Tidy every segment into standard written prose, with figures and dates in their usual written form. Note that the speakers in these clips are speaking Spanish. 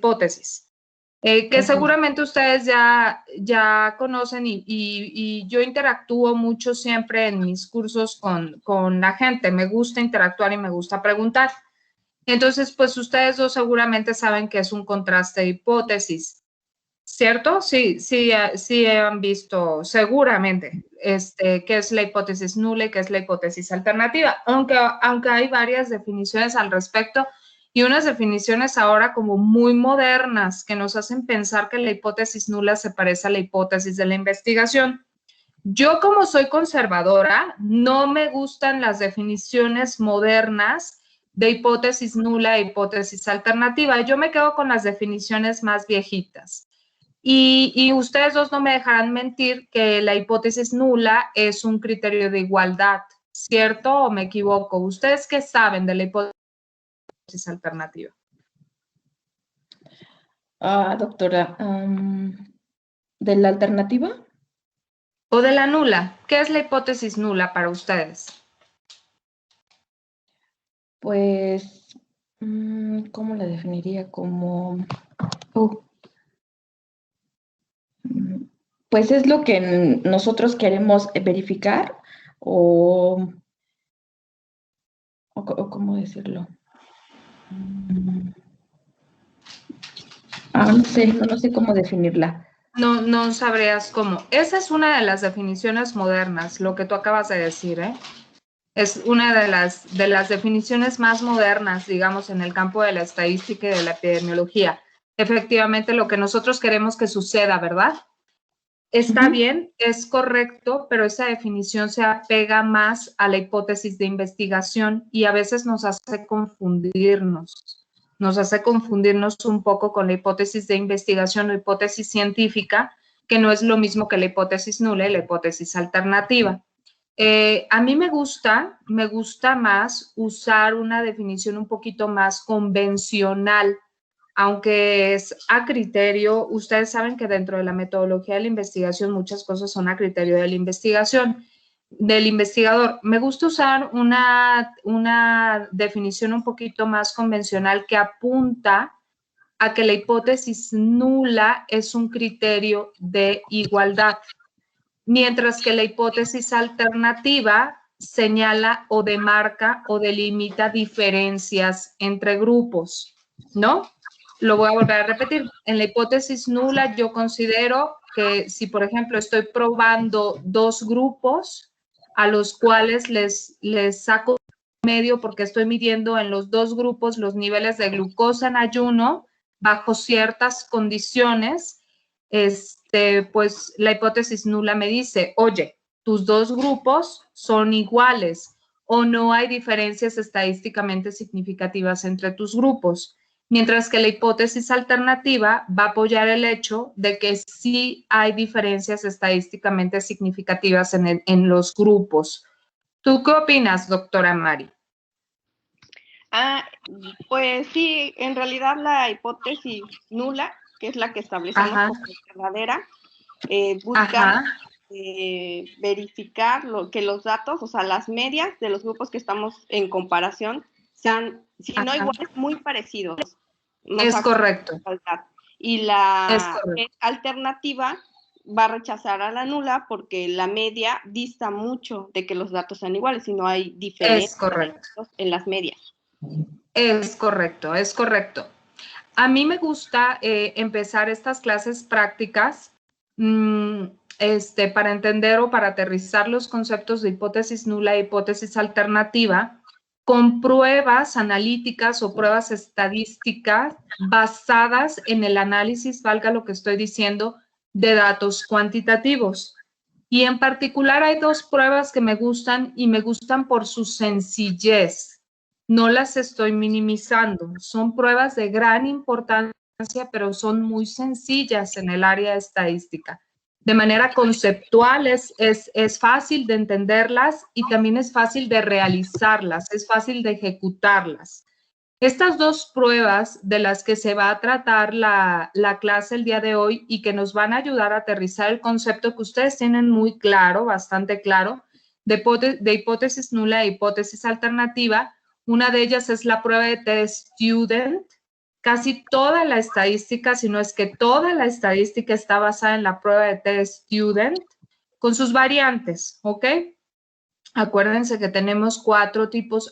hipótesis, que seguramente ustedes ya conocen y yo interactúo mucho siempre en mis cursos con la gente. Me gusta interactuar y me gusta preguntar. Entonces, pues ustedes dos seguramente saben que es un contraste de hipótesis. ¿Cierto? Sí, sí han visto seguramente qué es la hipótesis nula y qué es la hipótesis alternativa, aunque hay varias definiciones al respecto y unas definiciones ahora como muy modernas que nos hacen pensar que la hipótesis nula se parece a la hipótesis de la investigación. Yo, como soy conservadora, no me gustan las definiciones modernas de hipótesis nula e hipótesis alternativa. Yo me quedo con las definiciones más viejitas. Y ustedes dos no me dejarán mentir que la hipótesis nula es un criterio de igualdad, ¿cierto o me equivoco? ¿Ustedes qué saben de la hipótesis alternativa? Doctora, ¿de la alternativa? ¿O de la nula? ¿Qué es la hipótesis nula para ustedes? Pues, ¿cómo la definiría? Como... pues es lo que nosotros queremos verificar o ¿cómo decirlo? No sé cómo definirla. No sabrías cómo. Esa es una de las definiciones modernas, lo que tú acabas de decir, ¿eh? Es una de las definiciones más modernas, digamos, en el campo de la estadística y de la epidemiología. Efectivamente, lo que nosotros queremos que suceda, ¿verdad? Está bien, es correcto, pero esa definición se apega más a la hipótesis de investigación y a veces nos hace confundirnos. Nos hace confundirnos un poco con la hipótesis de investigación o hipótesis científica, que no es lo mismo que la hipótesis nula y la hipótesis alternativa. A mí me gusta más usar una definición un poquito más convencional, aunque es a criterio. Ustedes saben que dentro de la metodología de la investigación muchas cosas son a criterio de la investigación, del investigador. Me gusta usar una definición un poquito más convencional que apunta a que la hipótesis nula es un criterio de igualdad, mientras que la hipótesis alternativa señala o demarca o delimita diferencias entre grupos, ¿no? Lo voy a volver a repetir. En la hipótesis nula yo considero que si, por ejemplo, estoy probando dos grupos a los cuales les saco medio porque estoy midiendo en los dos grupos los niveles de glucosa en ayuno bajo ciertas condiciones, pues la hipótesis nula me dice, oye, tus dos grupos son iguales o no hay diferencias estadísticamente significativas entre tus grupos. Mientras que la hipótesis alternativa va a apoyar el hecho de que sí hay diferencias estadísticamente significativas en los grupos. ¿Tú qué opinas, doctora Mari? Pues sí, en realidad la hipótesis nula, que es la que establecemos como verdadera, busca verificar que los datos, o sea, las medias de los grupos que estamos en comparación, sean, si no iguales, muy parecidos. Es correcto. Y la alternativa va a rechazar a la nula porque la media dista mucho de que los datos sean iguales, si no hay diferencias en las medias. Es correcto, es correcto. A mí me gusta empezar estas clases prácticas para entender o para aterrizar los conceptos de hipótesis nula e hipótesis alternativa con pruebas analíticas o pruebas estadísticas basadas en el análisis, valga lo que estoy diciendo, de datos cuantitativos. Y en particular hay dos pruebas que me gustan y me gustan por su sencillez. No las estoy minimizando. Son pruebas de gran importancia, pero son muy sencillas en el área estadística. De manera conceptual es fácil de entenderlas y también es fácil de realizarlas, es fácil de ejecutarlas. Estas dos pruebas de las que se va a tratar la clase el día de hoy y que nos van a ayudar a aterrizar el concepto que ustedes tienen muy claro, bastante claro, de hipótesis nula e hipótesis alternativa. Una de ellas es la prueba de Test Student casi toda la estadística, si no es que toda la estadística está basada en la prueba de test student con sus variantes, ¿ok? Acuérdense que tenemos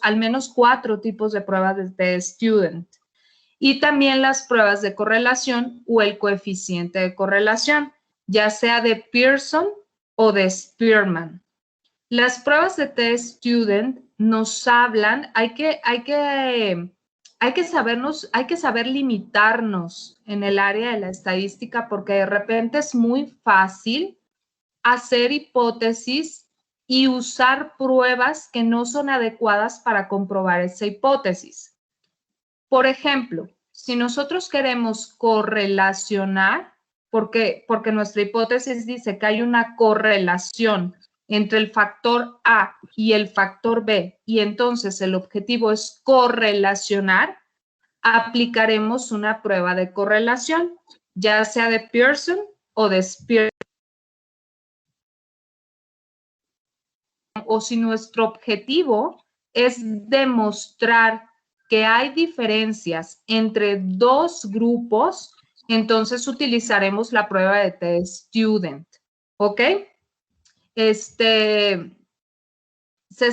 al menos cuatro tipos de pruebas de test student. Y también las pruebas de correlación o el coeficiente de correlación, ya sea de Pearson o de Spearman. Las pruebas de test student nos hablan, hay que saber limitarnos en el área de la estadística porque de repente es muy fácil hacer hipótesis y usar pruebas que no son adecuadas para comprobar esa hipótesis. Por ejemplo, si nosotros queremos correlacionar, porque nuestra hipótesis dice que hay una correlación entre el factor A y el factor B, y entonces el objetivo es correlacionar, aplicaremos una prueba de correlación, ya sea de Pearson o de Spearman. O si nuestro objetivo es demostrar que hay diferencias entre dos grupos, entonces utilizaremos la prueba de test student, ¿ok? ¿Se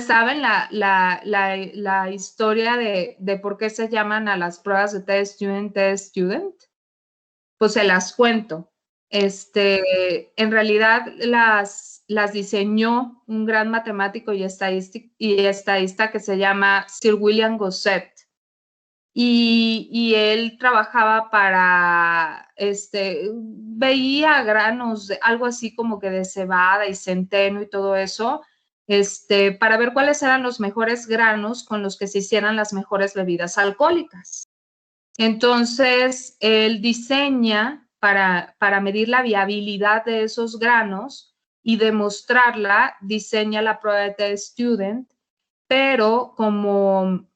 saben la historia de por qué se llaman a las pruebas de test student? Pues se las cuento. En realidad las diseñó un gran matemático y estadista que se llama Sir William Gosset. Y él trabajaba para, veía granos, algo así como que de cebada y centeno y todo eso, para ver cuáles eran los mejores granos con los que se hicieran las mejores bebidas alcohólicas. Entonces, él diseña para medir la viabilidad de esos granos y demostrarla, diseña la prueba de test student, pero como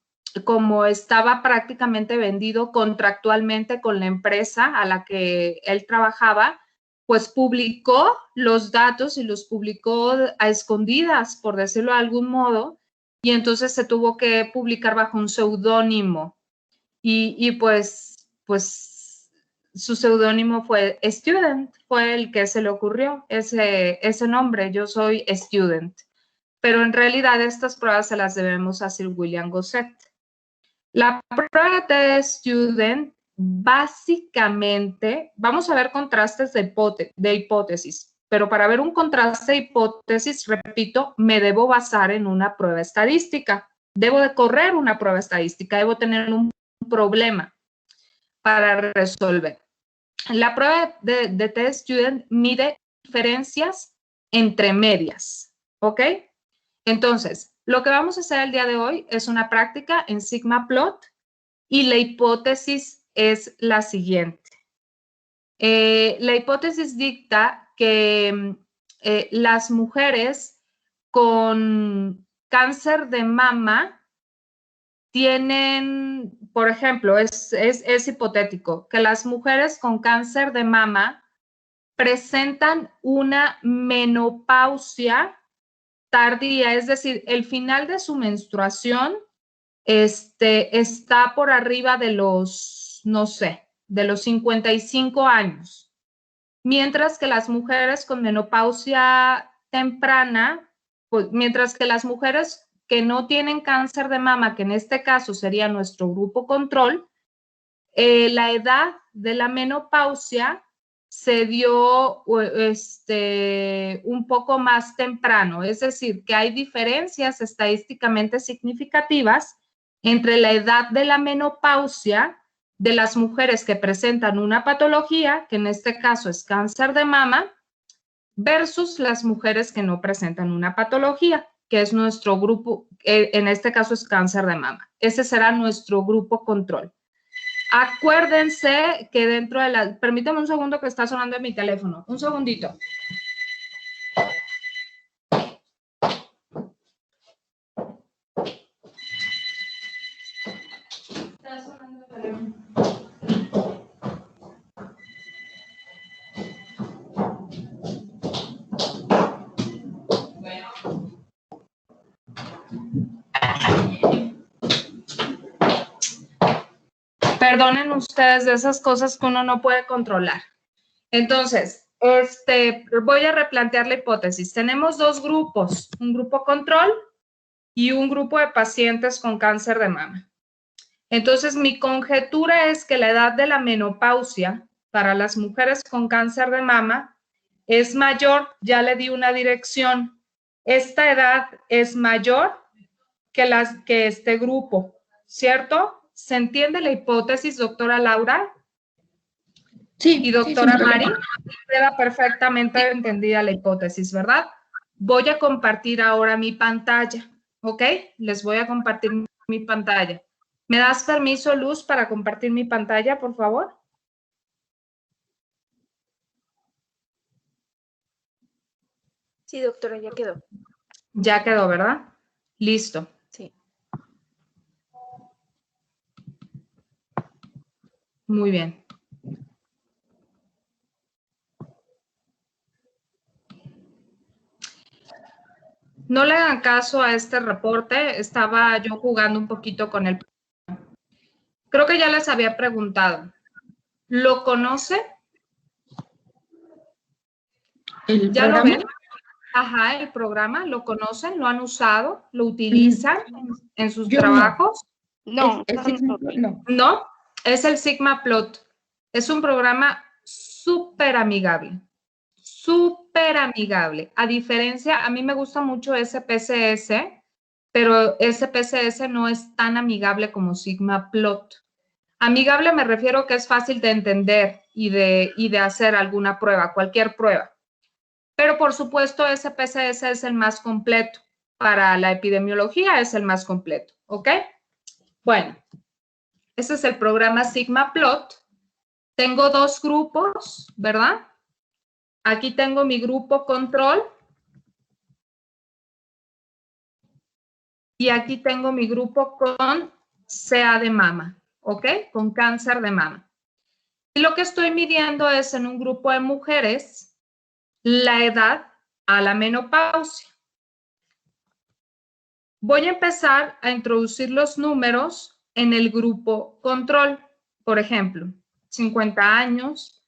estaba prácticamente vendido contractualmente con la empresa a la que él trabajaba, pues publicó los datos y los publicó a escondidas, por decirlo de algún modo, y entonces se tuvo que publicar bajo un seudónimo. Y pues su seudónimo fue Student, fue el que se le ocurrió ese nombre, yo soy Student. Pero en realidad estas pruebas se las debemos a Sir William Gosset. La prueba de student, básicamente, vamos a ver contrastes de hipótesis, pero para ver un contraste de hipótesis, repito, me debo basar en una prueba estadística. Debo de correr una prueba estadística, debo tener un problema para resolver. La prueba de test student mide diferencias entre medias, ¿ok? Entonces, lo que vamos a hacer el día de hoy es una práctica en SigmaPlot y la hipótesis es la siguiente. La hipótesis dicta que las mujeres con cáncer de mama tienen, por ejemplo, es hipotético, que las mujeres con cáncer de mama presentan una menopausia tardía, es decir, el final de su menstruación está por arriba de los, no sé, de los 55 años. Mientras que las mujeres con menopausia temprana, pues mientras que las mujeres que no tienen cáncer de mama, que en este caso sería nuestro grupo control, la edad de la menopausia se dio un poco más temprano, es decir, que hay diferencias estadísticamente significativas entre la edad de la menopausia de las mujeres que presentan una patología, que en este caso es cáncer de mama, versus las mujeres que no presentan una patología, que es nuestro grupo, en este caso es cáncer de mama. Ese será nuestro grupo control. Acuérdense que dentro de la... Permítame un segundo que está sonando en mi teléfono. Un segundito. Está sonando el teléfono. Perdonen ustedes de esas cosas que uno no puede controlar. Entonces, voy a replantear la hipótesis. Tenemos dos grupos, un grupo control y un grupo de pacientes con cáncer de mama. Entonces, mi conjetura es que la edad de la menopausia para las mujeres con cáncer de mama es mayor, ya le di una dirección. Esta edad es mayor que este grupo, ¿cierto? ¿Se entiende la hipótesis, doctora Laura? Sí. Y doctora Mari, queda perfectamente entendida la hipótesis, ¿verdad? Voy a compartir ahora mi pantalla, ¿ok? Les voy a compartir mi pantalla. ¿Me das permiso, Luz, para compartir mi pantalla, por favor? Sí, doctora, ya quedó. Ya quedó, ¿verdad? Listo. Sí. Muy bien. No le hagan caso a este reporte. Estaba yo jugando un poquito con el... Creo que ya les había preguntado. ¿Lo conoce? ¿Ya lo ven? Ajá, el programa, ¿lo conocen? ¿Lo han usado? ¿Lo utilizan en sus trabajos? No. No, es el Sigma Plot. Es un programa súper amigable. Súper amigable. A diferencia, a mí me gusta mucho SPSS, pero SPSS no es tan amigable como Sigma Plot. Amigable me refiero que es fácil de entender y de hacer alguna prueba, cualquier prueba. Pero por supuesto, SPSS es el más completo. Para la epidemiología es el más completo, ¿ok? Bueno, ese es el programa Sigma Plot. Tengo dos grupos, ¿verdad? Aquí tengo mi grupo control. Y aquí tengo mi grupo con CA de mama, ¿ok? Con cáncer de mama. Y lo que estoy midiendo es en un grupo de mujeres la edad a la menopausia. Voy a empezar a introducir los números en el grupo control. Por ejemplo, 50 años,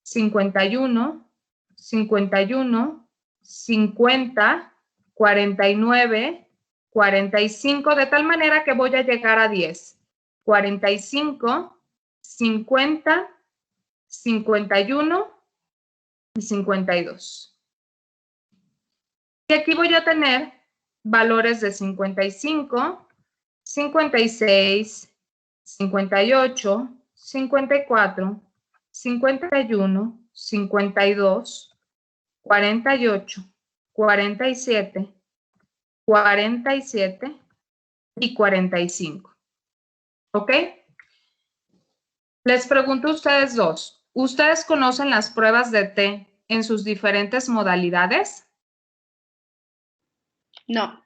51, 51, 50, 49, 45, de tal manera que voy a llegar a 10. 45, 50, 51 y 52. Y aquí voy a tener valores de 55, 56, 58, 54, 51, 52, 48, 47, 47 y 45. ¿Ok? Les pregunto a ustedes dos. ¿Ustedes conocen las pruebas de T en sus diferentes modalidades? No.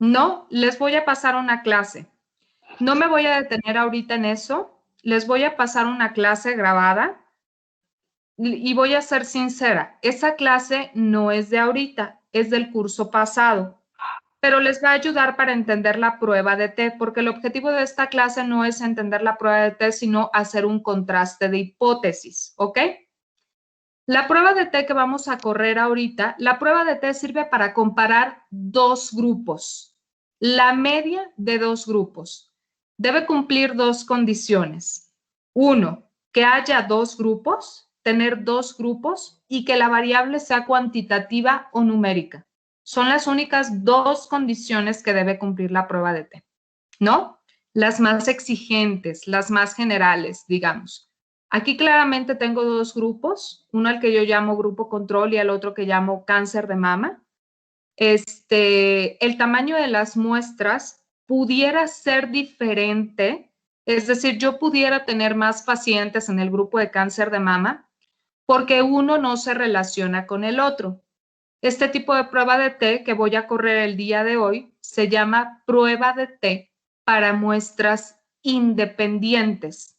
No, les voy a pasar una clase. No me voy a detener ahorita en eso. Les voy a pasar una clase grabada y voy a ser sincera. Esa clase no es de ahorita, es del curso pasado, pero les va a ayudar para entender la prueba de T, porque el objetivo de esta clase no es entender la prueba de T, sino hacer un contraste de hipótesis, ¿ok? La prueba de T que vamos a correr ahorita, la prueba de T sirve para comparar dos grupos, la media de dos grupos. Debe cumplir dos condiciones. Uno, que haya dos grupos, tener dos grupos y que la variable sea cuantitativa o numérica. Son las únicas dos condiciones que debe cumplir la prueba de T, ¿no? Las más exigentes, las más generales, digamos. Aquí claramente tengo dos grupos, uno al que yo llamo grupo control y al otro que llamo cáncer de mama. El tamaño de las muestras pudiera ser diferente, es decir, yo pudiera tener más pacientes en el grupo de cáncer de mama porque uno no se relaciona con el otro. Este tipo de prueba de T que voy a correr el día de hoy se llama prueba de T para muestras independientes.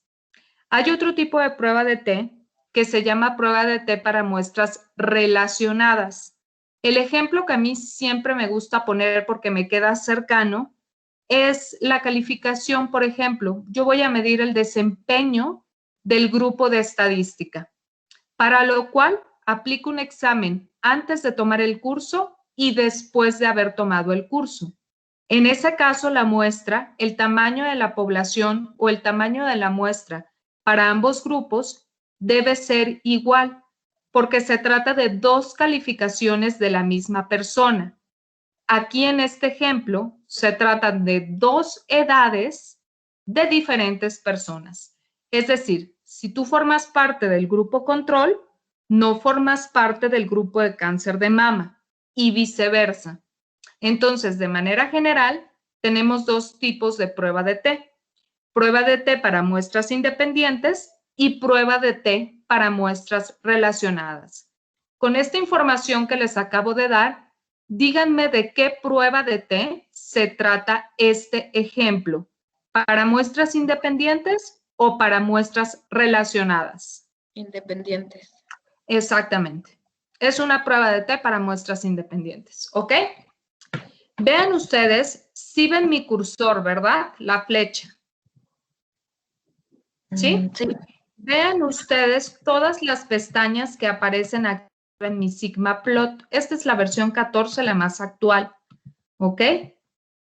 Hay otro tipo de prueba de T que se llama prueba de T para muestras relacionadas. El ejemplo que a mí siempre me gusta poner porque me queda cercano es la calificación, por ejemplo, yo voy a medir el desempeño del grupo de estadística, para lo cual aplico un examen antes de tomar el curso y después de haber tomado el curso. En ese caso, la muestra, el tamaño de la población o el tamaño de la muestra para ambos grupos debe ser igual, porque se trata de dos calificaciones de la misma persona. Aquí en este ejemplo, se tratan de dos edades de diferentes personas. Es decir, si tú formas parte del grupo control, no formas parte del grupo de cáncer de mama y viceversa. Entonces, de manera general, tenemos dos tipos de prueba de T. Prueba de T para muestras independientes y prueba de T para muestras relacionadas. Con esta información que les acabo de dar, díganme de qué prueba de T se trata este ejemplo. ¿Para muestras independientes o para muestras relacionadas? Independientes. Exactamente. Es una prueba de T para muestras independientes, ¿ok? Vean ustedes, si ven mi cursor, ¿verdad? La flecha. ¿Sí? Sí. Vean ustedes todas las pestañas que aparecen aquí en mi Sigma Plot. Esta es la versión 14, la más actual. ¿Ok?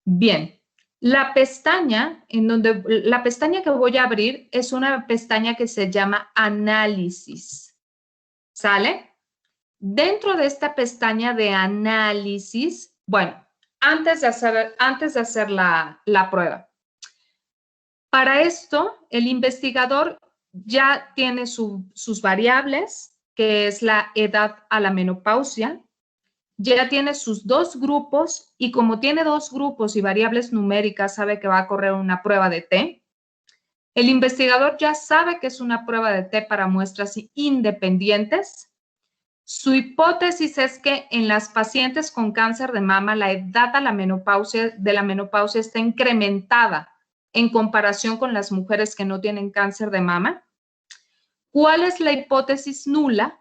Bien. La pestaña que voy a abrir es una pestaña que se llama Análisis. ¿Sale? Dentro de esta pestaña de Análisis, bueno, antes de hacer la prueba. Para esto, el investigador ya tiene sus variables, que es la edad a la menopausia, ya tiene sus dos grupos y como tiene dos grupos y variables numéricas, sabe que va a correr una prueba de T. El investigador ya sabe que es una prueba de T para muestras independientes. Su hipótesis es que en las pacientes con cáncer de mama, la edad a la menopausia está incrementada en comparación con las mujeres que no tienen cáncer de mama. ¿Cuál es la hipótesis nula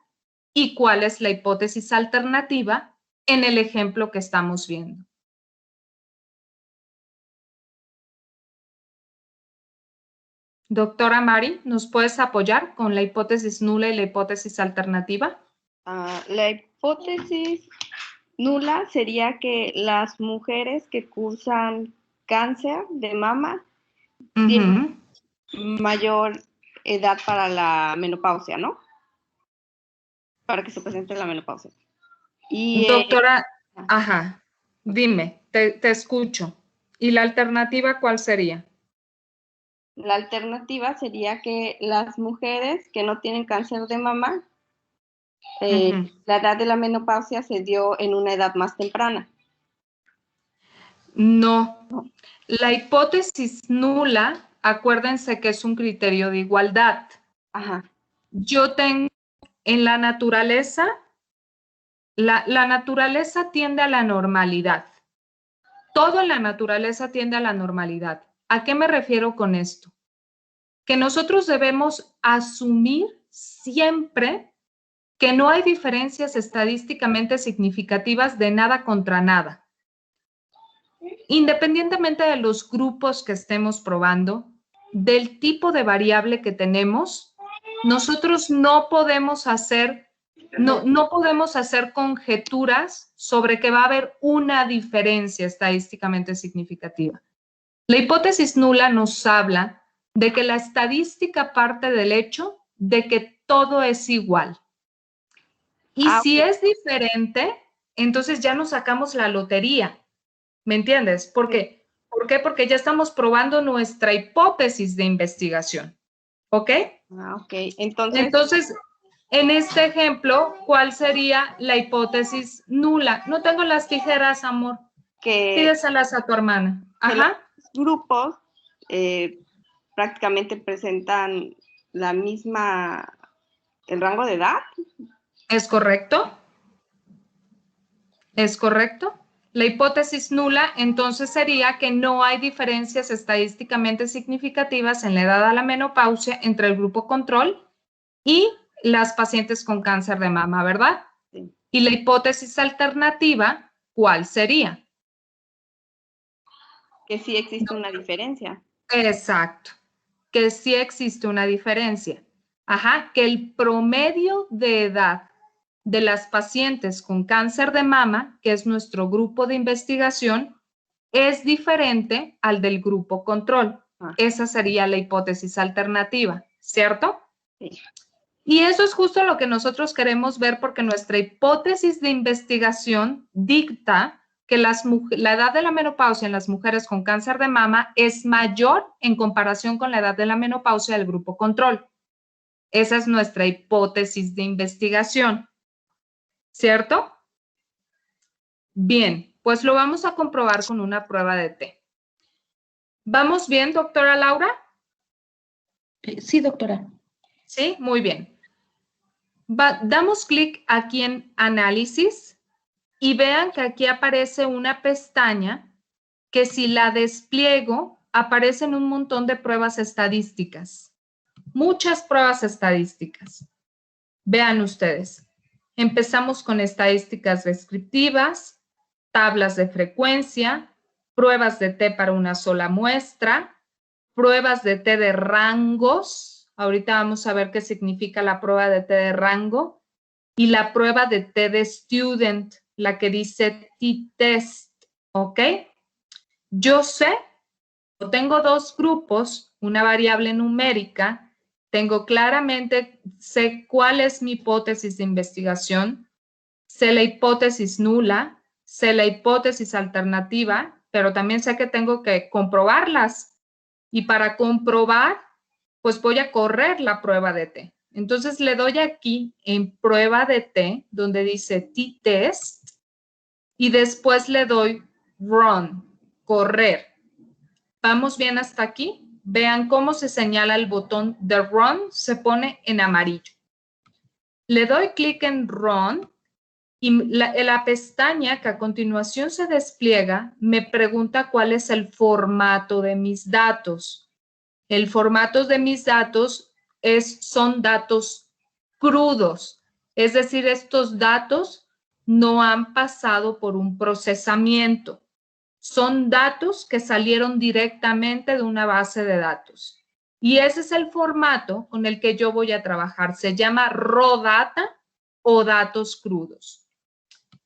y cuál es la hipótesis alternativa en el ejemplo que estamos viendo? Doctora Mari, ¿nos puedes apoyar con la hipótesis nula y la hipótesis alternativa? La hipótesis nula sería que las mujeres que cursan cáncer de mama tienen mayor edad para la menopausia, ¿no? Para que se presente la menopausia. Y, doctora, dime, te escucho. ¿Y la alternativa cuál sería? La alternativa sería que las mujeres que no tienen cáncer de mama, la edad de la menopausia se dio en una edad más temprana. No. La hipótesis nula, acuérdense que es un criterio de igualdad. Ajá. Yo tengo en la naturaleza, la naturaleza tiende a la normalidad. Todo en la naturaleza tiende a la normalidad. ¿A qué me refiero con esto? Que nosotros debemos asumir siempre que no hay diferencias estadísticamente significativas de nada contra nada. Independientemente de los grupos que estemos probando, del tipo de variable que tenemos, nosotros no podemos hacer conjeturas sobre que va a haber una diferencia estadísticamente significativa. La hipótesis nula nos habla de que la estadística parte del hecho de que todo es igual. Y si es diferente, entonces ya nos sacamos la lotería. ¿Me entiendes? ¿Por qué? ¿Por qué? Porque ya estamos probando nuestra hipótesis de investigación. ¿Ok? Ok. Entonces, en este ejemplo, ¿cuál sería la hipótesis nula? No tengo las tijeras, amor. Pídeselas a tu hermana. Ajá. Los grupos prácticamente presentan el rango de edad. ¿Es correcto? ¿Es correcto? La hipótesis nula entonces sería que no hay diferencias estadísticamente significativas en la edad a la menopausia entre el grupo control y las pacientes con cáncer de mama, ¿verdad? Sí. Y la hipótesis alternativa, ¿cuál sería? Que sí existe una diferencia. Exacto, que sí existe una diferencia. Ajá, que el promedio de edad de las pacientes con cáncer de mama, que es nuestro grupo de investigación, es diferente al del grupo control. Esa sería la hipótesis alternativa, ¿cierto? Sí. Y eso es justo lo que nosotros queremos ver porque nuestra hipótesis de investigación dicta que la edad de la menopausia en las mujeres con cáncer de mama es mayor en comparación con la edad de la menopausia del grupo control. Esa es nuestra hipótesis de investigación, ¿cierto? Bien, pues lo vamos a comprobar con una prueba de T. ¿Vamos bien, doctora Laura? Sí, doctora. Sí, muy bien. Damos clic aquí en Análisis y vean que aquí aparece una pestaña que si la despliego, aparecen un montón de pruebas estadísticas. Muchas pruebas estadísticas. Vean ustedes. Empezamos con estadísticas descriptivas, tablas de frecuencia, pruebas de T para una sola muestra, pruebas de T de rangos. Ahorita vamos a ver qué significa la prueba de T de rango. Y la prueba de T de student, la que dice T-test, ¿ok? Yo sé, tengo dos grupos, una variable numérica, tengo claramente, sé cuál es mi hipótesis de investigación, sé la hipótesis nula, sé la hipótesis alternativa, pero también sé que tengo que comprobarlas. Y para comprobar, pues voy a correr la prueba de T. Entonces le doy aquí en prueba de T, donde dice T-test, y después le doy run, correr. ¿Vamos bien hasta aquí? Vean cómo se señala el botón de run, se pone en amarillo. Le doy clic en run y la pestaña que a continuación se despliega me pregunta cuál es el formato de mis datos. El formato de mis datos son datos crudos, es decir, estos datos no han pasado por un procesamiento. Son datos que salieron directamente de una base de datos. Y ese es el formato con el que yo voy a trabajar. Se llama raw data o datos crudos.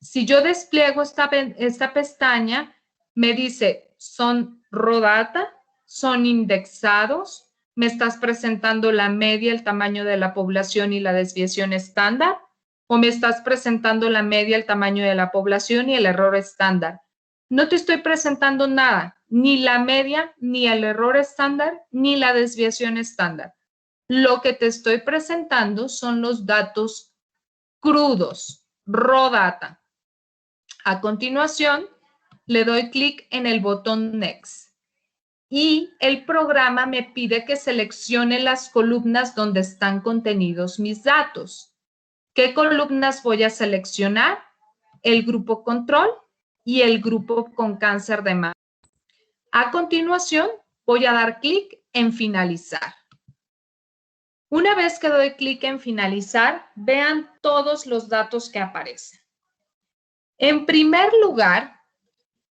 Si yo despliego esta pestaña, me dice, son raw data, son indexados, me estás presentando la media, el tamaño de la población y la desviación estándar, o me estás presentando la media, el tamaño de la población y el error estándar. No te estoy presentando nada, ni la media, ni el error estándar, ni la desviación estándar. Lo que te estoy presentando son los datos crudos, raw data. A continuación, le doy clic en el botón Next y el programa me pide que seleccione las columnas donde están contenidos mis datos. ¿Qué columnas voy a seleccionar? El grupo control y el grupo con cáncer de mama. A continuación, voy a dar clic en finalizar. Una vez que doy clic en finalizar, vean todos los datos que aparecen. En primer lugar,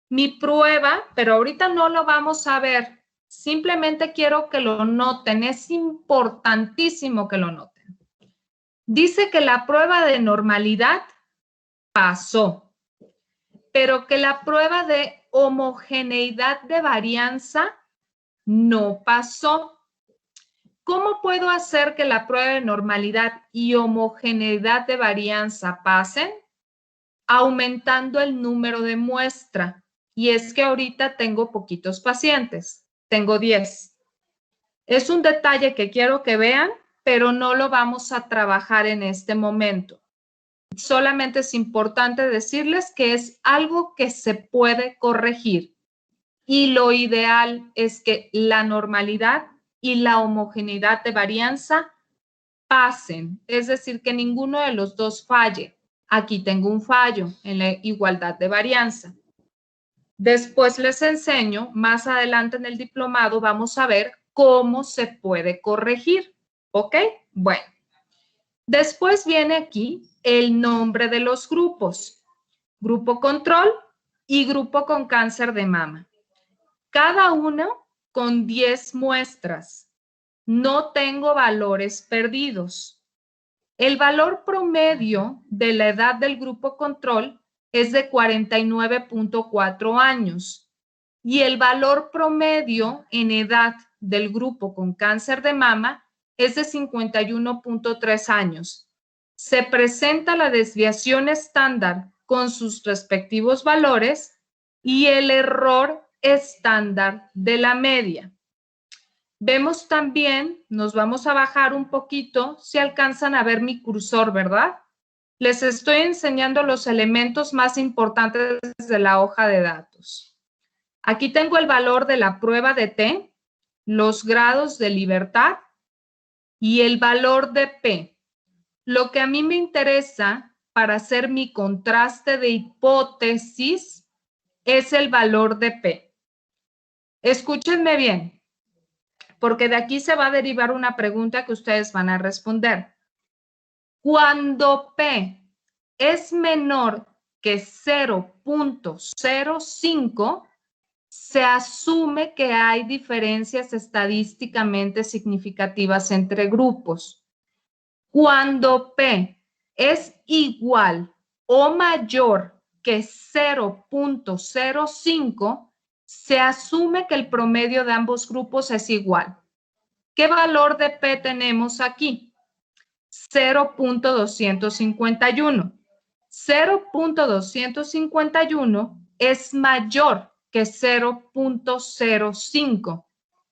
mi prueba, pero ahorita no lo vamos a ver, simplemente quiero que lo noten, es importantísimo que lo noten. Dice que la prueba de normalidad pasó, pero que la prueba de homogeneidad de varianza no pasó. ¿Cómo puedo hacer que la prueba de normalidad y homogeneidad de varianza pasen? Aumentando el número de muestra. Y es que ahorita tengo poquitos pacientes, tengo 10. Es un detalle que quiero que vean, pero no lo vamos a trabajar en este momento. Solamente es importante decirles que es algo que se puede corregir. Y lo ideal es que la normalidad y la homogeneidad de varianza pasen, es decir, que ninguno de los dos falle. Aquí tengo un fallo en la igualdad de varianza. Después les enseño, más adelante en el diplomado vamos a ver cómo se puede corregir, ¿ok? Bueno, después viene aquí el nombre de los grupos, grupo control y grupo con cáncer de mama. cada uno con 10 muestras. No tengo valores perdidos. El valor promedio de la edad del grupo control es de 49.4 años y el valor promedio en edad del grupo con cáncer de mama es de 51.3 años. Se presenta la desviación estándar con sus respectivos valores y el error estándar de la media. Vemos también, nos vamos a bajar un poquito, si alcanzan a ver mi cursor, ¿verdad? Les estoy enseñando los elementos más importantes de la hoja de datos. Aquí tengo el valor de la prueba de T, los grados de libertad y el valor de P. Lo que a mí me interesa para hacer mi contraste de hipótesis es el valor de P. Escúchenme bien, porque de aquí se va a derivar una pregunta que ustedes van a responder. Cuando P es menor que 0.05, se asume que hay diferencias estadísticamente significativas entre grupos. Cuando P es igual o mayor que 0.05, se asume que el promedio de ambos grupos es igual. ¿Qué valor de P tenemos aquí? 0.251. 0.251 es mayor que 0.05.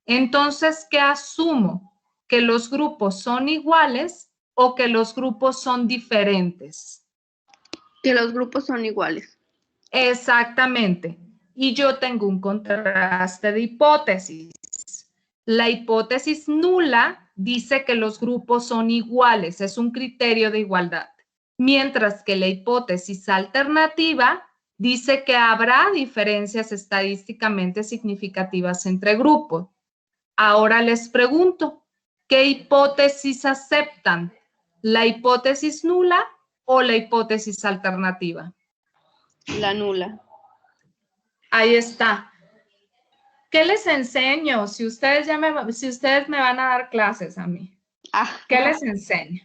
Entonces, ¿qué asumo? ¿Que los grupos son iguales o que los grupos son diferentes? Que los grupos son iguales. Exactamente. Y yo tengo un contraste de hipótesis. La hipótesis nula dice que los grupos son iguales, es un criterio de igualdad. Mientras que la hipótesis alternativa dice que habrá diferencias estadísticamente significativas entre grupos. Ahora les pregunto, ¿qué hipótesis aceptan? ¿La hipótesis nula o la hipótesis alternativa? La nula. Ahí está. ¿Qué les enseño? Si ustedes me van a dar clases a mí, ¿qué les enseño?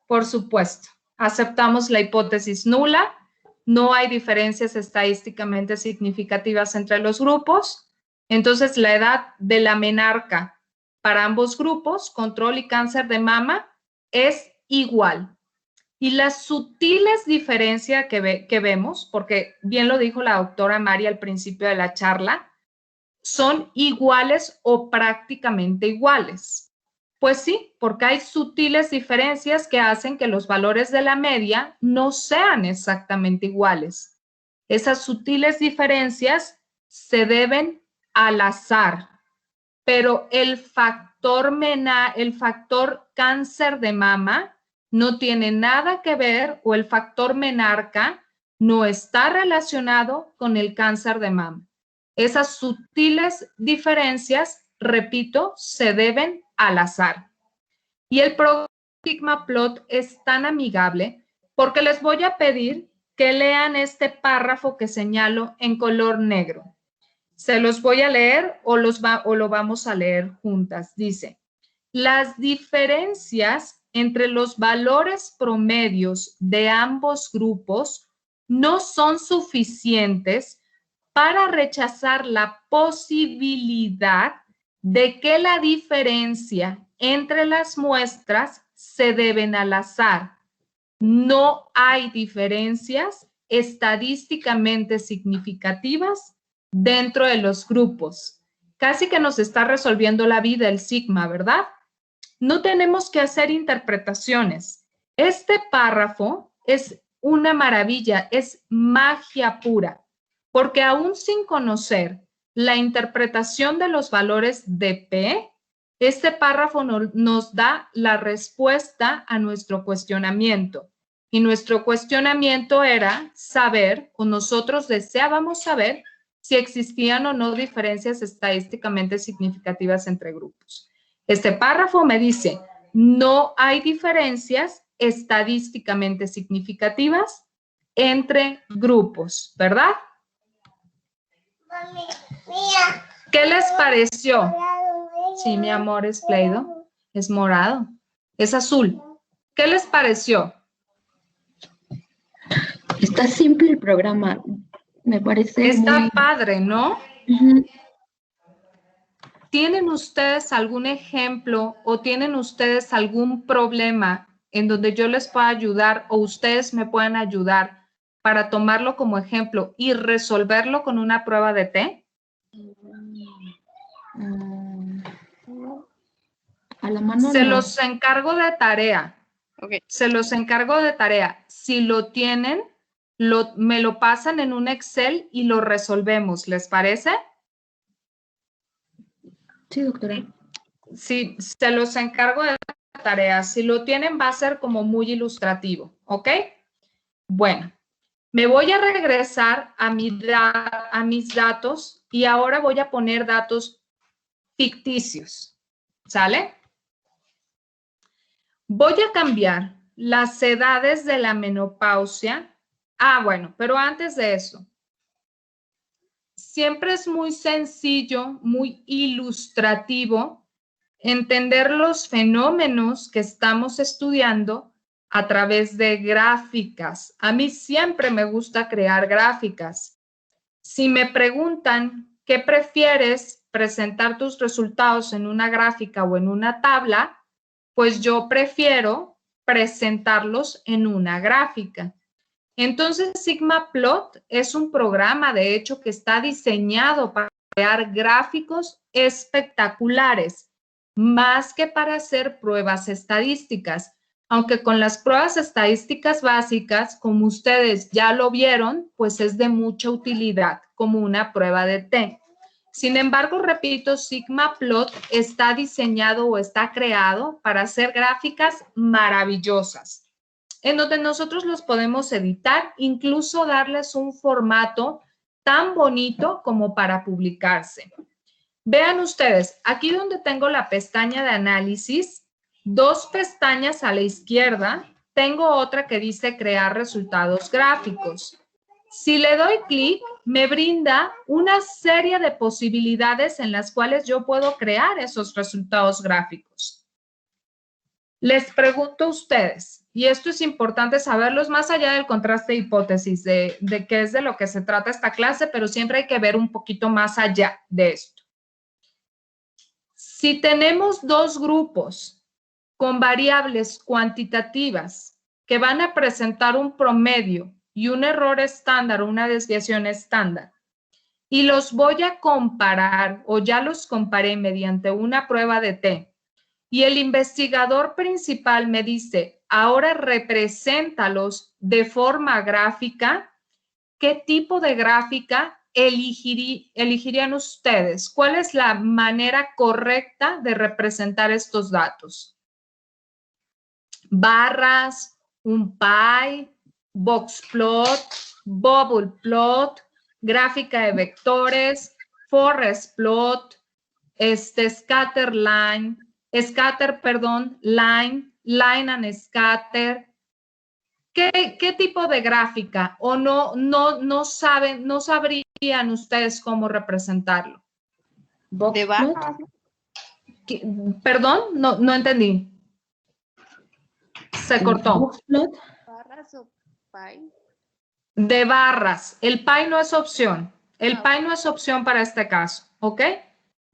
Por supuesto, aceptamos la hipótesis nula, no hay diferencias estadísticamente significativas entre los grupos, entonces la edad de la menarca para ambos grupos, control y cáncer de mama, es igual. Y las sutiles diferencias que vemos, porque bien lo dijo la doctora Mari al principio de la charla, son iguales o prácticamente iguales. Pues sí, porque hay sutiles diferencias que hacen que los valores de la media no sean exactamente iguales. Esas sutiles diferencias se deben al azar, pero el factor cáncer de mama no tiene nada que ver, o el factor menarca no está relacionado con el cáncer de mama. Esas sutiles diferencias, repito, se deben al azar. Y el programa Sigma Plot es tan amigable porque les voy a pedir que lean este párrafo que señalo en color negro. Se los voy a leer o lo vamos a leer juntas. Dice, las diferencias entre los valores promedios de ambos grupos no son suficientes para rechazar la posibilidad de que la diferencia entre las muestras se deben al azar. No hay diferencias estadísticamente significativas dentro de los grupos. Casi que nos está resolviendo la vida el sigma, ¿verdad? No tenemos que hacer interpretaciones. Este párrafo es una maravilla, es magia pura. Porque aún sin conocer la interpretación de los valores de P, este párrafo nos da la respuesta a nuestro cuestionamiento. Y nuestro cuestionamiento era saber, o nosotros deseábamos saber, si existían o no diferencias estadísticamente significativas entre grupos. Este párrafo me dice, no hay diferencias estadísticamente significativas entre grupos, ¿verdad? ¿Qué les pareció? Sí, mi amor, es Play-Doh. Es morado. Es azul. ¿Qué les pareció? Está simple el programa. Me parece Está muy padre, ¿no? Ujú. ¿Tienen ustedes algún ejemplo o tienen ustedes algún problema en donde yo les pueda ayudar o ustedes me puedan ayudar para tomarlo como ejemplo y resolverlo con una prueba de té? A la mano Se no. los encargo de tarea. Okay. Se los encargo de tarea. Si lo tienen, me lo pasan en un Excel y lo resolvemos. ¿Les parece? Sí, doctora. Sí, se los encargo de tarea. Si lo tienen, va a ser como muy ilustrativo, ¿ok? Bueno, me voy a regresar a mis datos y ahora voy a poner datos ficticios, ¿sale? Voy a cambiar las edades de la menopausia. Bueno, pero antes de eso, siempre es muy sencillo, muy ilustrativo entender los fenómenos que estamos estudiando a través de gráficas. A mí siempre me gusta crear gráficas. Si me preguntan qué prefieres, presentar tus resultados en una gráfica o en una tabla, pues yo prefiero presentarlos en una gráfica. Entonces, SigmaPlot es un programa, de hecho, que está diseñado para crear gráficos espectaculares, más que para hacer pruebas estadísticas. Aunque con las pruebas estadísticas básicas, como ustedes ya lo vieron, pues es de mucha utilidad como una prueba de té. Sin embargo, repito, SigmaPlot está diseñado o está creado para hacer gráficas maravillosas, en donde nosotros los podemos editar, incluso darles un formato tan bonito como para publicarse. Vean ustedes, aquí donde tengo la pestaña de análisis, 2 pestañas a la izquierda, tengo otra que dice crear resultados gráficos. Si le doy clic, me brinda una serie de posibilidades en las cuales yo puedo crear esos resultados gráficos. Les pregunto a ustedes, y esto es importante saberlos más allá del contraste de hipótesis, de qué es de lo que se trata esta clase, pero siempre hay que ver un poquito más allá de esto. Si tenemos 2 grupos con variables cuantitativas que van a presentar un promedio y un error estándar o una desviación estándar, y los voy a comparar o ya los comparé mediante una prueba de té, y el investigador principal me dice, ahora represéntalos de forma gráfica, ¿qué tipo de gráfica elegirían ustedes? ¿Cuál es la manera correcta de representar estos datos? Barras, un pie, boxplot, bubble plot, gráfica de vectores, forest plot, line and scatter. ¿Qué tipo de gráfica? ¿O no sabrían ustedes cómo representarlo? ¿De barras? Perdón, no entendí. Se cortó. ¿Barras o pie? De barras. El pie no es opción. El pie no es opción para este caso, ¿ok?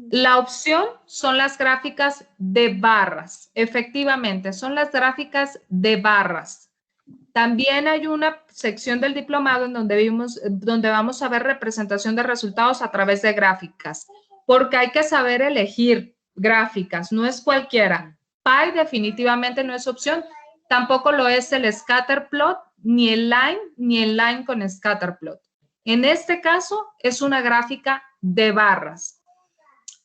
La opción son las gráficas de barras. Efectivamente, son las gráficas de barras. También hay una sección del diplomado en donde vamos a ver representación de resultados a través de gráficas, porque hay que saber elegir gráficas, no es cualquiera. Pie definitivamente no es opción, tampoco lo es el scatter plot, ni el line con scatter plot. En este caso es una gráfica de barras.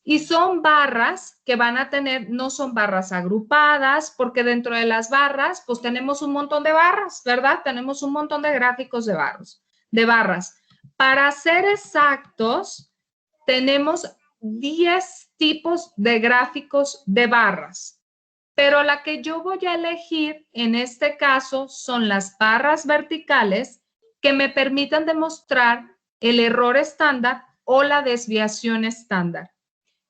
Y son barras que van a tener, no son barras agrupadas, porque dentro de las barras, pues tenemos un montón de barras, ¿verdad? Tenemos un montón de gráficos de barras. Para ser exactos, tenemos 10 tipos de gráficos de barras, pero la que yo voy a elegir en este caso son las barras verticales que me permitan demostrar el error estándar o la desviación estándar.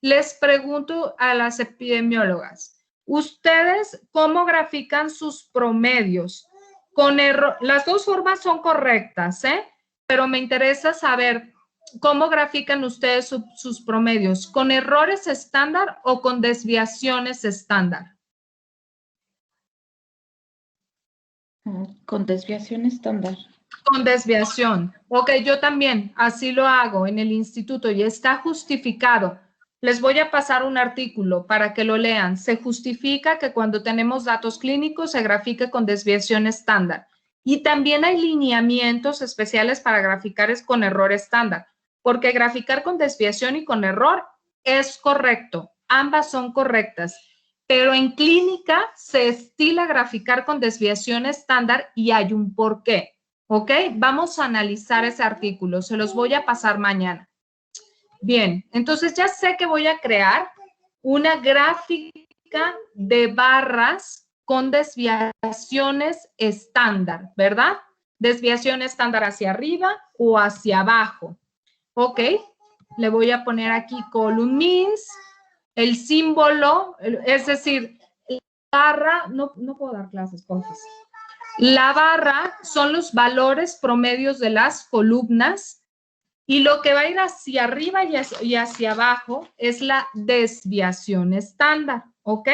Les pregunto a las epidemiólogas, ¿ustedes cómo grafican sus promedios? Con error, las dos formas son correctas, pero me interesa saber cómo grafican ustedes sus promedios, ¿con errores estándar o con desviaciones estándar? Con desviación estándar. Con desviación. Ok, yo también así lo hago en el instituto y está justificado. Les voy a pasar un artículo para que lo lean. Se justifica que cuando tenemos datos clínicos se grafique con desviación estándar. Y también hay lineamientos especiales para graficar con error estándar, porque graficar con desviación y con error es correcto. Ambas son correctas. Pero en clínica se estila graficar con desviación estándar y hay un porqué. ¿Ok? Vamos a analizar ese artículo. Se los voy a pasar mañana. Bien, entonces ya sé que voy a crear una gráfica de barras con desviaciones estándar, ¿verdad? Desviación estándar hacia arriba o hacia abajo. Ok, le voy a poner aquí column means, el símbolo, es decir, la barra, no puedo dar clases, confes. La barra son los valores promedios de las columnas y lo que va a ir hacia arriba y hacia abajo es la desviación estándar, ¿ok?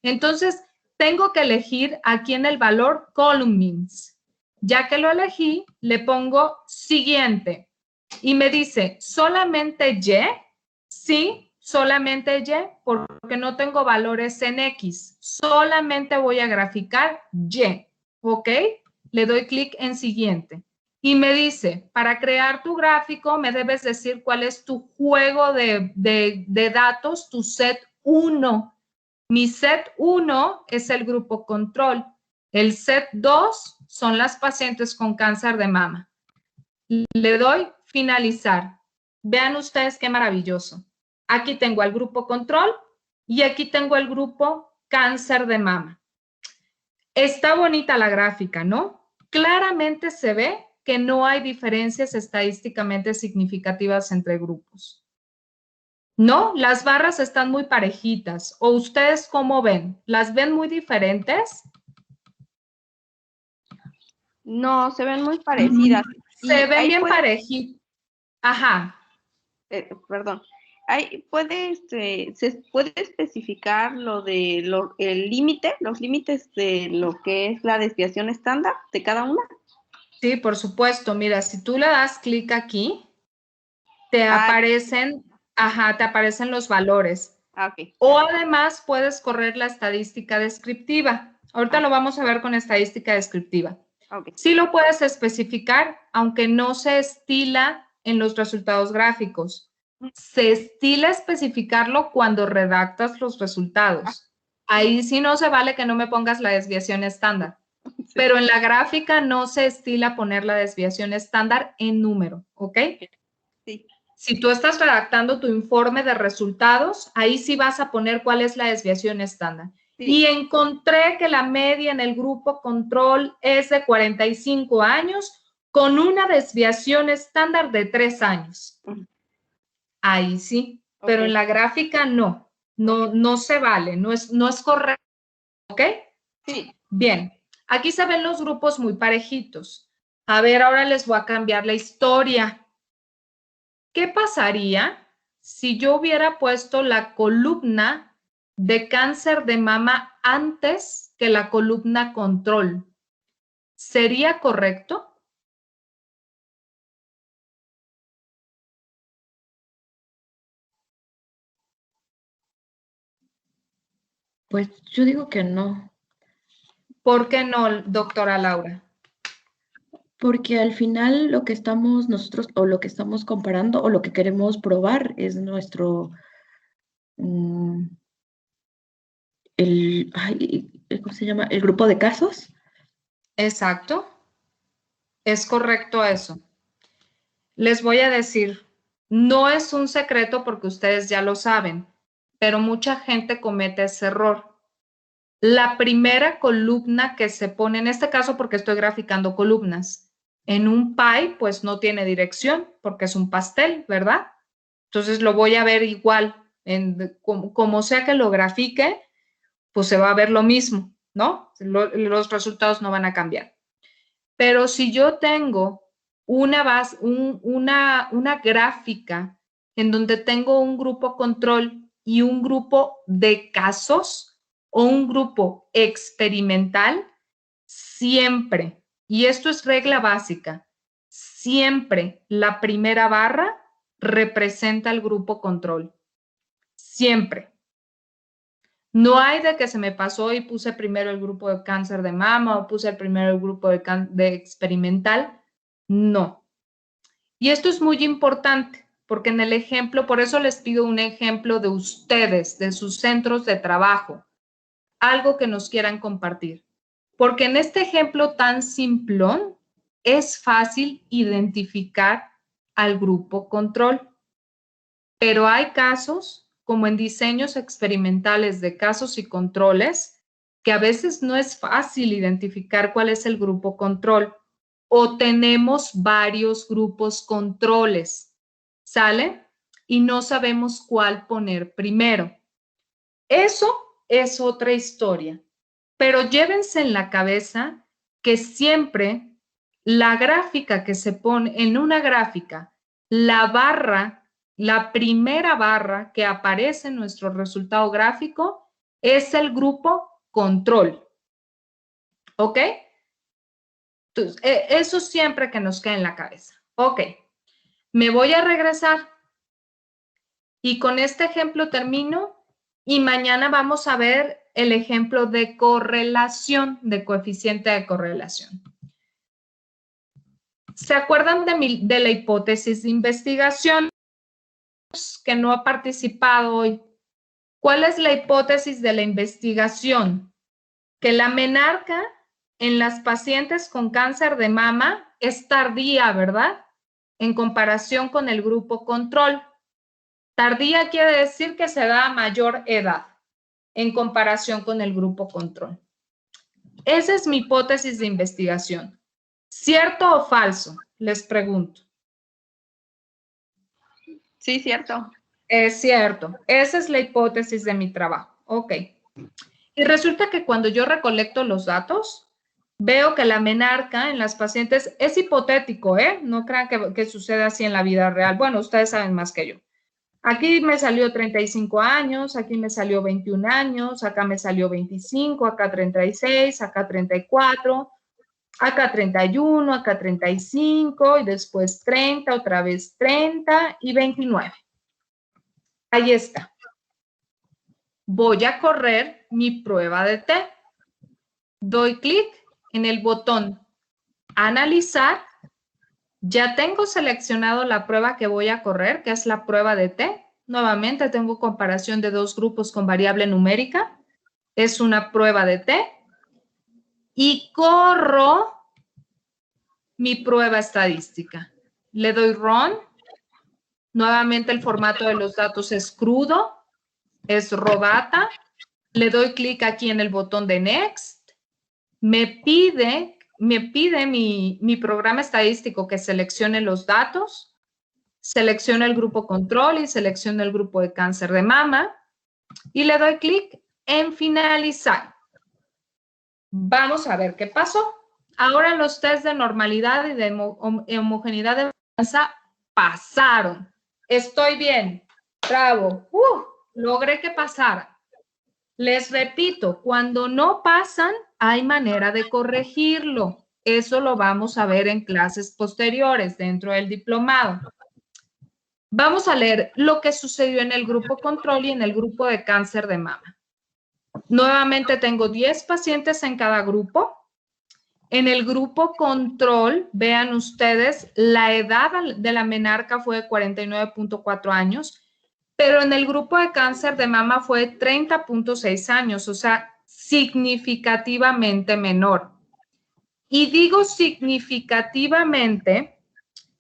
Entonces, tengo que elegir aquí en el valor column means. Ya que lo elegí, le pongo siguiente y me dice, ¿solamente Y? Sí, solamente Y, porque no tengo valores en X. Solamente voy a graficar Y, ¿ok? Le doy clic en siguiente. Y me dice, para crear tu gráfico, me debes decir cuál es tu juego de datos, tu set 1. Mi set 1 es el grupo control. El set 2 son las pacientes con cáncer de mama. Le doy finalizar. Vean ustedes qué maravilloso. Aquí tengo el grupo control y aquí tengo el grupo cáncer de mama. Está bonita la gráfica, ¿no? Claramente se ve que no hay diferencias estadísticamente significativas entre grupos. ¿No? Las barras están muy parejitas. ¿O ustedes cómo ven? ¿Las ven muy diferentes? No, se ven muy parecidas. Se ven bien parejitas. Ajá. Perdón. Se puede especificar el límite, los límites de lo que es la desviación estándar de cada una. Sí, por supuesto. Mira, si tú le das clic aquí, te aparecen los valores. Ok. O además puedes correr la estadística descriptiva. Ahorita lo vamos a ver con estadística descriptiva. Okay. Sí lo puedes especificar, aunque no se estila en los resultados gráficos. Se estila especificarlo cuando redactas los resultados. Ahí sí no se vale que no me pongas la desviación estándar. Sí. Pero en la gráfica no se estila poner la desviación estándar en número, ¿ok? Sí. Si tú estás redactando tu informe de resultados, ahí sí vas a poner cuál es la desviación estándar. Sí. Y encontré que la media en el grupo control es de 45 años con una desviación estándar de 3 años. Ahí sí, pero en la gráfica no se vale, no es correcto, ¿ok? Sí. Bien, aquí se ven los grupos muy parejitos. A ver, ahora les voy a cambiar la historia. ¿Qué pasaría si yo hubiera puesto la columna de cáncer de mama antes que la columna control? ¿Sería correcto? Pues yo digo que no. ¿Por qué no, doctora Laura? Porque al final lo que estamos nosotros, o lo que estamos comparando, o lo que queremos probar es nuestro, ¿cómo se llama? El grupo de casos. Exacto. Es correcto eso. Les voy a decir, no es un secreto porque ustedes ya lo saben, pero mucha gente comete ese error. La primera columna que se pone, en este caso porque estoy graficando columnas, En un pie, pues no tiene dirección porque es un pastel, ¿verdad? Entonces lo voy a ver igual, como sea que lo grafique, pues se va a ver lo mismo, ¿no? Los resultados no van a cambiar. Pero si yo tengo una gráfica en donde tengo un grupo control y un grupo de casos o un grupo experimental, siempre, y esto es regla básica, siempre la primera barra representa el grupo control. Siempre. No hay de que se me pasó y puse primero el grupo de cáncer de mama o puse primero el grupo de experimental. No. Y esto es muy importante porque en el ejemplo, por eso les pido un ejemplo de ustedes, de sus centros de trabajo, algo que nos quieran compartir. Porque en este ejemplo tan simplón es fácil identificar al grupo control. Pero hay casos, como en diseños experimentales de casos y controles, que a veces no es fácil identificar cuál es el grupo control o tenemos varios grupos controles, ¿sale? Y no sabemos cuál poner primero. Eso es otra historia, pero llévense en la cabeza que siempre la gráfica que se pone en una gráfica, la barra, la primera barra que aparece en nuestro resultado gráfico es el grupo control. ¿Ok? Entonces, eso siempre que nos quede en la cabeza. Ok, me voy a regresar y con este ejemplo termino y mañana vamos a ver el ejemplo de correlación, de coeficiente de correlación. ¿Se acuerdan de la hipótesis de investigación que no ha participado hoy? ¿Cuál es la hipótesis de la investigación? Que la menarca en las pacientes con cáncer de mama es tardía, ¿verdad? En comparación con el grupo control. Tardía quiere decir que se da a mayor edad en comparación con el grupo control. Esa es mi hipótesis de investigación. ¿Cierto o falso? Les pregunto. Sí, cierto. Es cierto. Esa es la hipótesis de mi trabajo. Ok. Y resulta que cuando yo recolecto los datos, veo que la menarca en las pacientes es hipotético, ¿eh? No crean que sucede así en la vida real. Bueno, ustedes saben más que yo. Aquí me salió 35 años, aquí me salió 21 años, acá me salió 25, acá 36, acá 34, acá 31, acá 35 y después 30, otra vez 30 y 29. Ahí está. Voy a correr mi prueba de T. Doy clic en el botón Analizar. Ya tengo seleccionado la prueba que voy a correr, que es la prueba de T. Nuevamente tengo comparación de dos grupos con variable numérica. Es una prueba de T. Y corro mi prueba estadística. Le doy Run. Nuevamente el formato de los datos es crudo. Es raw data. Le doy clic aquí en el botón de Next. Me pide mi programa estadístico que seleccione los datos. Selecciono el grupo control y selecciono el grupo de cáncer de mama y le doy clic en finalizar. Vamos a ver qué pasó. Ahora los test de normalidad y de homogeneidad de balanza pasaron. Estoy bien. Bravo. Logré que pasara. Les repito, cuando no pasan, hay manera de corregirlo. Eso lo vamos a ver en clases posteriores dentro del diplomado. Vamos a leer lo que sucedió en el grupo control y en el grupo de cáncer de mama. Nuevamente tengo 10 pacientes en cada grupo. En el grupo control, vean ustedes, la edad de la menarca fue de 49.4 años, pero en el grupo de cáncer de mama fue 30.6 años, o sea, significativamente menor. Y digo significativamente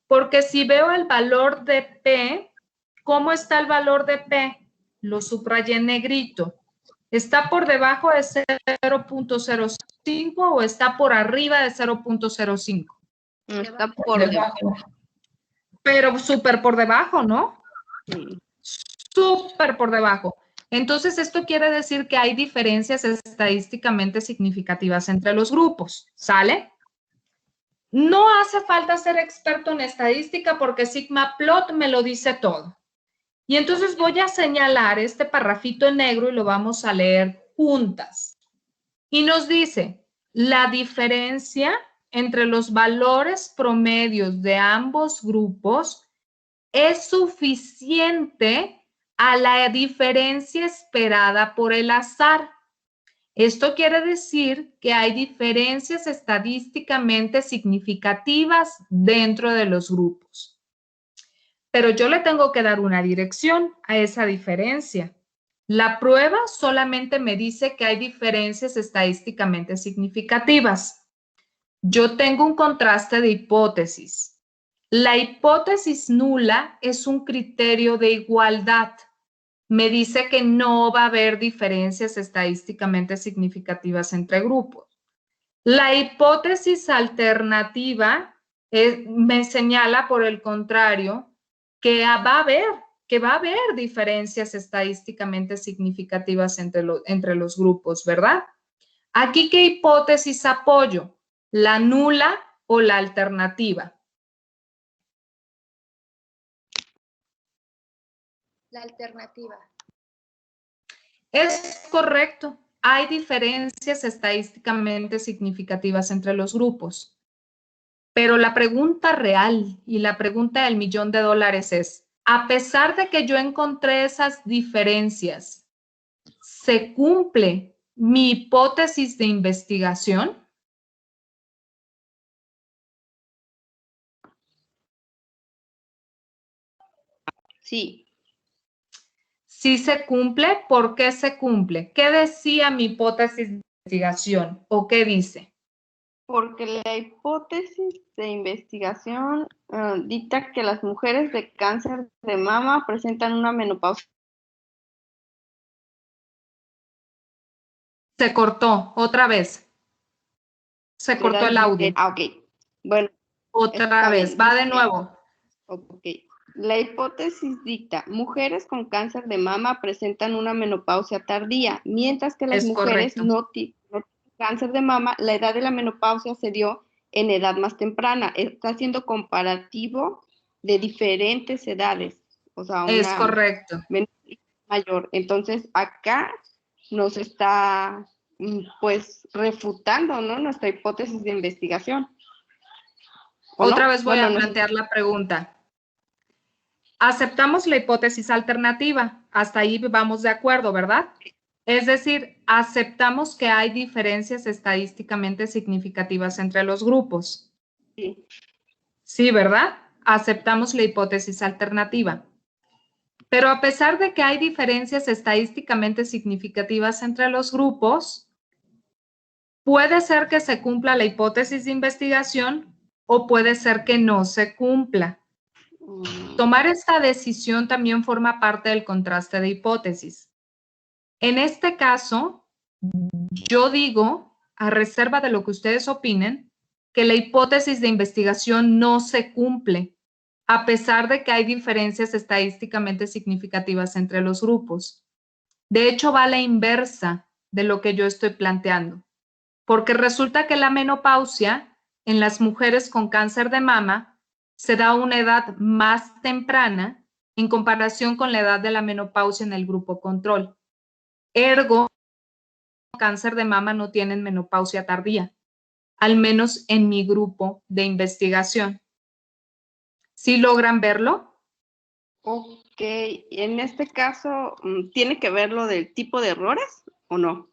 porque si veo el valor de P, ¿cómo está el valor de P? Lo subrayé en negrito. ¿Está por debajo de 0.05 o está por arriba de 0.05? Está por debajo. Pero súper por debajo, ¿no? Sí. Súper por debajo. Entonces, esto quiere decir que hay diferencias estadísticamente significativas entre los grupos, ¿sale? No hace falta ser experto en estadística porque Sigma Plot me lo dice todo. Y entonces voy a señalar este parrafito en negro y lo vamos a leer juntas. Y nos dice, la diferencia entre los valores promedios de ambos grupos es suficiente a la diferencia esperada por el azar. Esto quiere decir que hay diferencias estadísticamente significativas dentro de los grupos. Pero yo le tengo que dar una dirección a esa diferencia. La prueba solamente me dice que hay diferencias estadísticamente significativas. Yo tengo un contraste de hipótesis. La hipótesis nula es un criterio de igualdad. Me dice que no va a haber diferencias estadísticamente significativas entre grupos. La hipótesis alternativa me señala, por el contrario, que va a haber diferencias estadísticamente significativas entre los grupos, ¿verdad? Aquí, ¿qué hipótesis apoyo? ¿La nula o la alternativa? La alternativa. Es correcto. Hay diferencias estadísticamente significativas entre los grupos. Pero la pregunta real y la pregunta del $1.000.000 es, a pesar de que yo encontré esas diferencias, ¿se cumple mi hipótesis de investigación? Sí. Sí se cumple. ¿Por qué se cumple? ¿Qué decía mi hipótesis de investigación o qué dice? Porque la hipótesis de investigación dicta que las mujeres de cáncer de mama presentan una menopausia. Se cortó otra vez. Se cortó el audio. Ok. Bueno. Otra vez. Va de nuevo. Ok. La hipótesis dicta, mujeres con cáncer de mama presentan una menopausia tardía, mientras que las mujeres no tienen cáncer de mama, la edad de la menopausia se dio en edad más temprana. Está haciendo comparativo de diferentes edades. O sea, es correcto. Mayor. Entonces, acá nos está, pues, refutando, ¿no?, nuestra hipótesis de investigación. Otra vez voy a plantear la pregunta. Aceptamos la hipótesis alternativa. Hasta ahí vamos de acuerdo, ¿verdad? Es decir, aceptamos que hay diferencias estadísticamente significativas entre los grupos. Sí. Sí, ¿verdad? Aceptamos la hipótesis alternativa. Pero a pesar de que hay diferencias estadísticamente significativas entre los grupos, puede ser que se cumpla la hipótesis de investigación o puede ser que no se cumpla. Tomar esta decisión también forma parte del contraste de hipótesis. En este caso, yo digo, a reserva de lo que ustedes opinen, que la hipótesis de investigación no se cumple, a pesar de que hay diferencias estadísticamente significativas entre los grupos. De hecho, va a la inversa de lo que yo estoy planteando, porque resulta que la menopausia en las mujeres con cáncer de mama se da a una edad más temprana en comparación con la edad de la menopausia en el grupo control. Ergo, cáncer de mama no tienen menopausia tardía, al menos en mi grupo de investigación. ¿Sí logran verlo? Ok, en este caso, ¿tiene que ver lo del tipo de errores o no?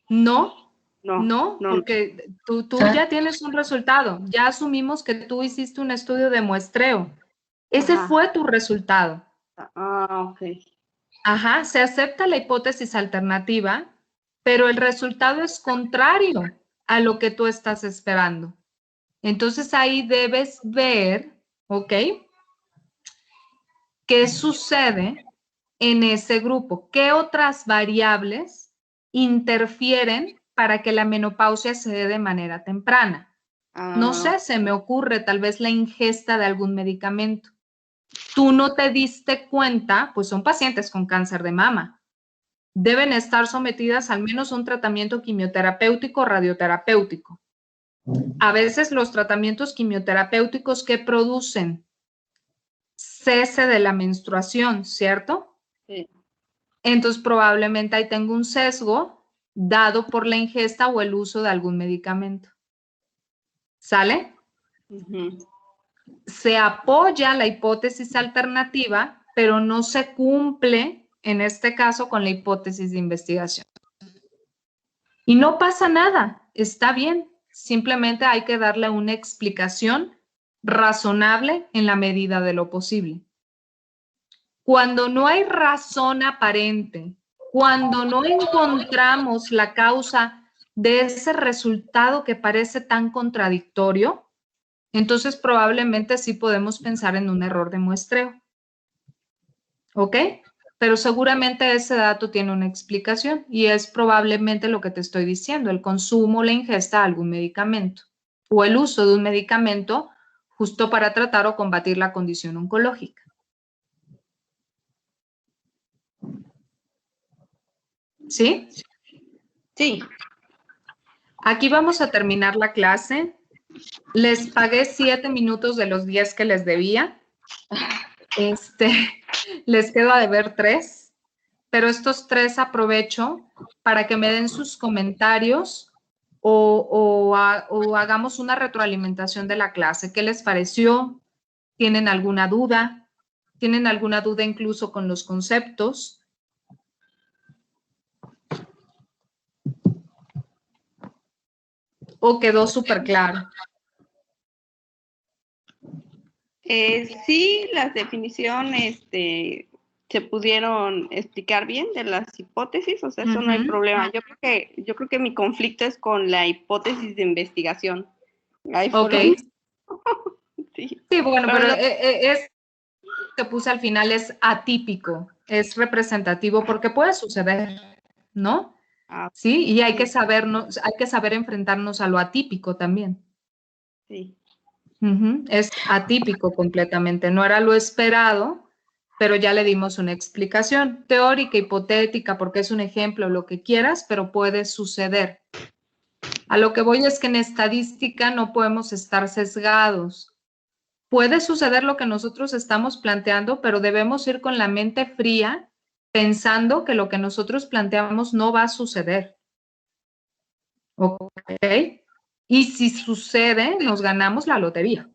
No, porque tú ya tienes un resultado. Ya asumimos que tú hiciste un estudio de muestreo. Ese fue tu resultado. Ok. Ajá, se acepta la hipótesis alternativa, pero el resultado es contrario a lo que tú estás esperando. Entonces ahí debes ver, ¿ok? ¿Qué sucede en ese grupo? ¿Qué otras variables interfieren para que la menopausia se dé de manera temprana? No sé, se me ocurre tal vez la ingesta de algún medicamento. Tú no te diste cuenta, pues son pacientes con cáncer de mama. Deben estar sometidas al menos a un tratamiento quimioterapéutico o radioterapéutico. A veces los tratamientos quimioterapéuticos que producen cese de la menstruación, ¿cierto? Sí. Entonces probablemente ahí tengo un sesgo dado por la ingesta o el uso de algún medicamento. ¿Sale? Se apoya la hipótesis alternativa, pero no se cumple, en este caso, con la hipótesis de investigación. Y no pasa nada, está bien. Simplemente hay que darle una explicación razonable en la medida de lo posible. Cuando no hay razón aparente, cuando no encontramos la causa de ese resultado que parece tan contradictorio, entonces probablemente sí podemos pensar en un error de muestreo. ¿Ok? Pero seguramente ese dato tiene una explicación y es probablemente lo que te estoy diciendo, el consumo o la ingesta de algún medicamento o el uso de un medicamento justo para tratar o combatir la condición oncológica. ¿Sí? Sí. Aquí vamos a terminar la clase. Les pagué 7 minutos de los 10 que les debía. Les quedo a deber 3, pero estos 3 aprovecho para que me den sus comentarios o hagamos una retroalimentación de la clase. ¿Qué les pareció? ¿Tienen alguna duda? ¿Tienen alguna duda incluso con los conceptos? ¿O quedó súper claro? Sí, las definiciones se pudieron explicar bien de las hipótesis, o sea, eso no hay problema. Yo creo que mi conflicto es con la hipótesis de investigación. Ahí Ok. Sí. Sí, bueno, pero es que puse al final es atípico, es representativo porque puede suceder, ¿no? Sí, y hay que saber enfrentarnos a lo atípico también. Sí. Es atípico completamente, no era lo esperado, pero ya le dimos una explicación teórica, hipotética, porque es un ejemplo, lo que quieras, pero puede suceder. A lo que voy es que en estadística no podemos estar sesgados. Puede suceder lo que nosotros estamos planteando, pero debemos ir con la mente fría, pensando que lo que nosotros planteamos no va a suceder. ¿Ok? Y si sucede, nos ganamos la lotería.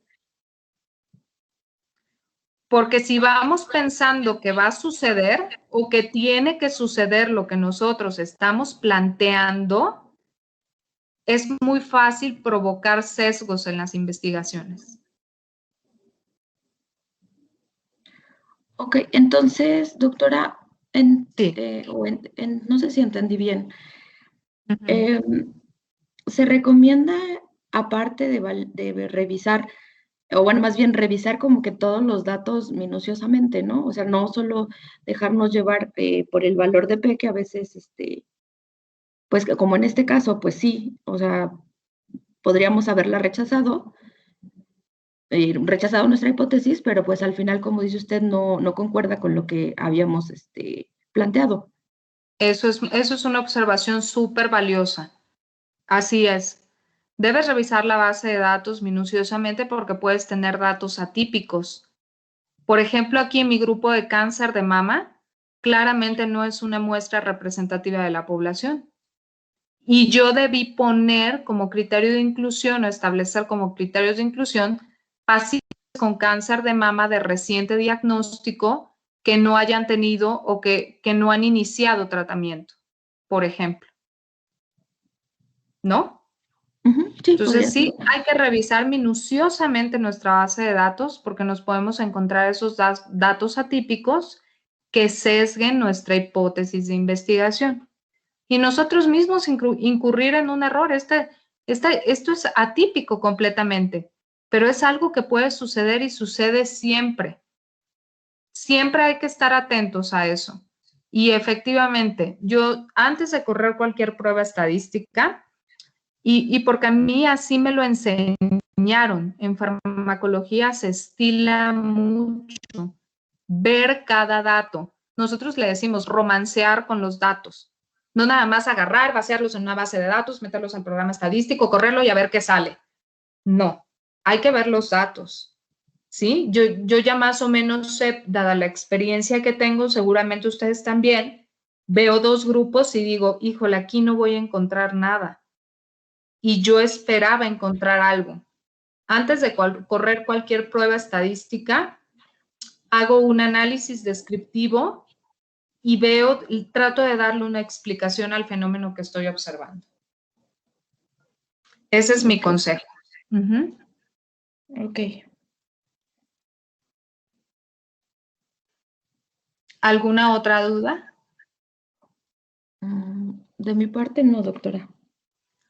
Porque si vamos pensando que va a suceder o que tiene que suceder lo que nosotros estamos planteando, es muy fácil provocar sesgos en las investigaciones. Ok, entonces, doctora, Sí. No sé si entendí bien. Se recomienda, aparte de revisar, o bueno, más bien revisar como que todos los datos minuciosamente, ¿no? O sea, no solo dejarnos llevar por el valor de P, que a veces, pues como en este caso, pues sí, o sea, podríamos haberla rechazado nuestra hipótesis, pero pues al final, como dice usted, no concuerda con lo que habíamos planteado. Eso es una observación súper valiosa. Así es. Debes revisar la base de datos minuciosamente porque puedes tener datos atípicos. Por ejemplo, aquí en mi grupo de cáncer de mama, claramente no es una muestra representativa de la población. Y yo debí poner como criterio de inclusión o establecer como criterios de inclusión pacientes con cáncer de mama de reciente diagnóstico que no hayan tenido o que no han iniciado tratamiento, por ejemplo. ¿No? Sí, Entonces sí, hay que revisar minuciosamente nuestra base de datos porque nos podemos encontrar esos datos atípicos que sesguen nuestra hipótesis de investigación. Y nosotros mismos incurrir en un error. Esto es atípico completamente, pero es algo que puede suceder y sucede siempre. Siempre hay que estar atentos a eso. Y efectivamente, yo antes de correr cualquier prueba estadística, Y porque a mí así me lo enseñaron. En farmacología se estila mucho ver cada dato. Nosotros le decimos romancear con los datos. No nada más agarrar, vaciarlos en una base de datos, meterlos al programa estadístico, correrlo y a ver qué sale. No, hay que ver los datos. ¿Sí? Yo ya más o menos sé, dada la experiencia que tengo, seguramente ustedes también, veo 2 grupos y digo, híjole, aquí no voy a encontrar nada. Y yo esperaba encontrar algo. Antes de correr cualquier prueba estadística, hago un análisis descriptivo y veo, y trato de darle una explicación al fenómeno que estoy observando. Ese es mi consejo. Ok. ¿Alguna otra duda? De mi parte, no, doctora.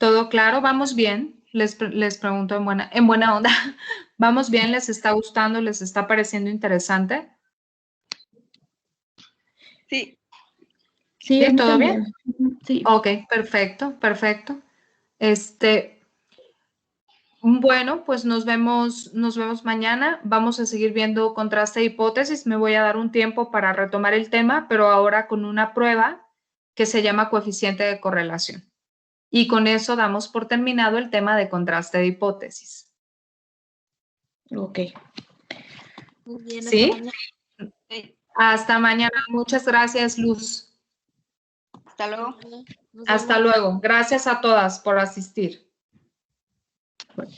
¿Todo claro? ¿Vamos bien? Les pregunto en buena onda. ¿Vamos bien? ¿Les está gustando? ¿Les está pareciendo interesante? Sí. Sí, ¿Sí? ¿Todo bien? Sí. Ok, perfecto, perfecto. Bueno, pues nos vemos mañana. Vamos a seguir viendo contraste de hipótesis. Me voy a dar un tiempo para retomar el tema, pero ahora con una prueba que se llama coeficiente de correlación. Y con eso damos por terminado el tema de contraste de hipótesis. Ok. Muy bien, ¿Sí? hasta mañana. Hasta mañana. Muchas gracias, Luz. Hasta luego. Hasta luego. Gracias a todas por asistir. Bueno.